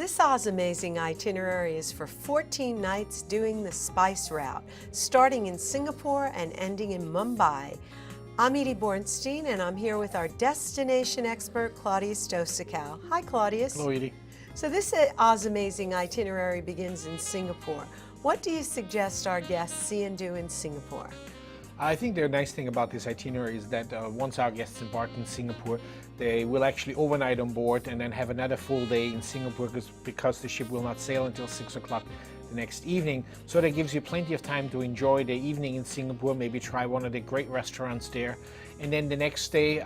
this Amazing itinerary is for 14 nights doing the spice route, starting in Singapore and ending in Mumbai. I'm Edie Bornstein, and I'm here with our destination expert, Claudius Dosikow. Hi, Claudius. Hello, Edie. So this Amazing itinerary begins in Singapore. What do you suggest our guests see and do in Singapore? I think the nice thing about this itinerary is that once our guests embark in Singapore, they will actually overnight on board and then have another full day in Singapore because the ship will not sail until 6 o'clock the next evening. So that gives you plenty of time to enjoy the evening in Singapore, maybe try one of the great restaurants there. And then the next day,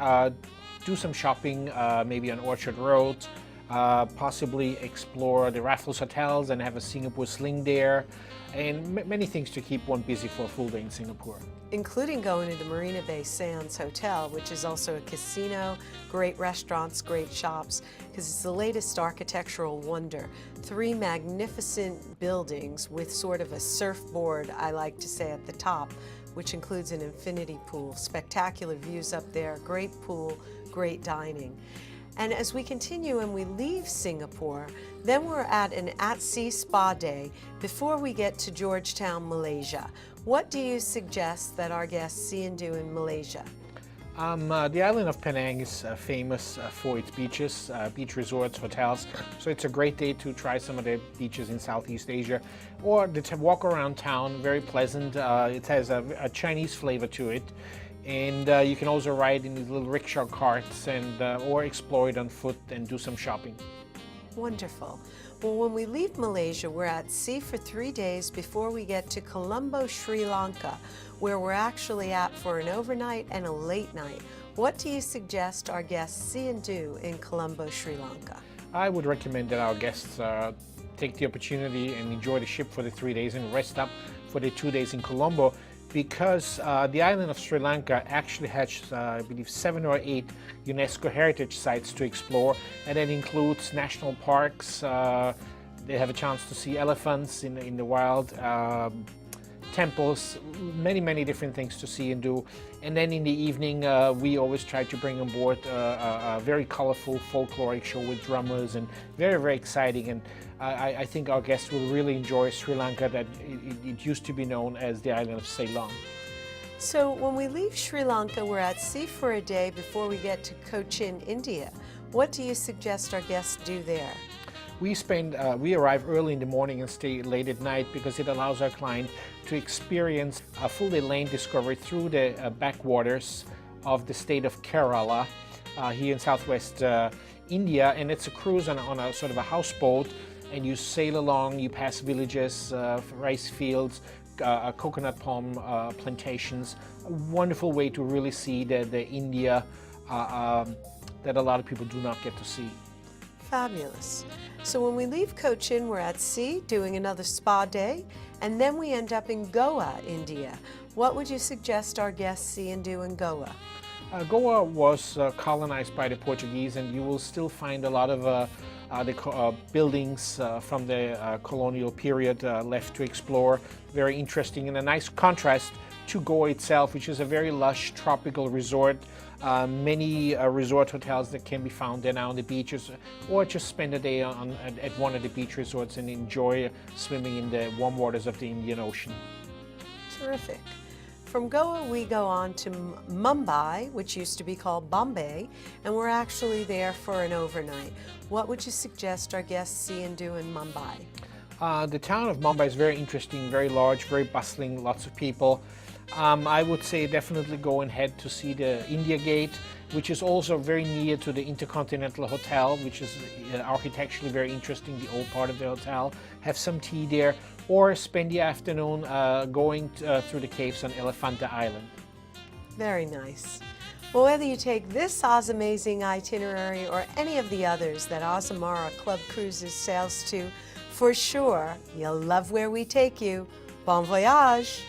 do some shopping, maybe on Orchard Road, possibly explore the Raffles hotels and have a Singapore sling there, and many things to keep one busy for a full day in Singapore. Including going to the Marina Bay Sands Hotel, which is also a casino, great restaurants, great shops, because it's the latest architectural wonder. 3 magnificent buildings with sort of a surfboard, I like to say, at the top, which includes an infinity pool. Spectacular views up there, great pool, great dining. And as we continue and we leave Singapore, then we're at an at-sea spa day before we get to Georgetown, Malaysia. What do you suggest that our guests see and do in Malaysia? The island of Penang is famous for its beaches, beach resorts, hotels. So it's a great day to try some of the beaches in Southeast Asia, or to walk around town. Very pleasant. It has a Chinese flavor to it. And you can also ride in these little rickshaw carts and or explore it on foot and do some shopping. Wonderful. Well, when we leave Malaysia, we're at sea for 3 days before we get to Colombo, Sri Lanka, where we're actually at for an overnight and a late night. What do you suggest our guests see and do in Colombo, Sri Lanka? I would recommend that our guests take the opportunity and enjoy the ship for the 3 days and rest up for the 2 days in Colombo, because the island of Sri Lanka actually has, I believe, 7 or 8 UNESCO heritage sites to explore, and that includes national parks. They have a chance to see elephants in the wild, temples, many different things to see and do. And then in the evening, we always try to bring on board a very colorful folkloric show with drummers, and very exciting. And I think our guests will really enjoy Sri Lanka, that it used to be known as the island of Ceylon. So when we leave Sri Lanka, we're at sea for a day before we get to Cochin, India. What do you suggest our guests do there? We arrive early in the morning and stay late at night, because it allows our client to experience a full day lane discovery through the backwaters of the state of Kerala here in southwest India. And it's a cruise on a sort of a houseboat, and you sail along, you pass villages, rice fields, coconut palm plantations. A wonderful way to really see the India that a lot of people do not get to see. Fabulous. So when we leave Cochin, we're at sea doing another spa day, and then we end up in Goa, India. What would you suggest our guests see and do in Goa? Goa was colonized by the Portuguese, and you will still find a lot of the buildings from the colonial period left to explore. Very interesting, and a nice contrast to Goa itself, which is a very lush tropical resort. Many resort hotels that can be found there now on the beaches, or just spend a day at one of the beach resorts and enjoy swimming in the warm waters of the Indian Ocean. Terrific. From Goa, we go on to Mumbai, which used to be called Bombay, and we're actually there for an overnight. What would you suggest our guests see and do in Mumbai? The town of Mumbai is very interesting, very large, very bustling, lots of people. I would say definitely go and head to see the India Gate, which is also very near to the Intercontinental Hotel, which is architecturally very interesting, the old part of the hotel. Have some tea there, or spend the afternoon going through the caves on Elephanta Island. Very nice. Well, whether you take this Amazing itinerary or any of the others that Azamara Club Cruises sails to, for sure, you'll love where we take you. Bon voyage!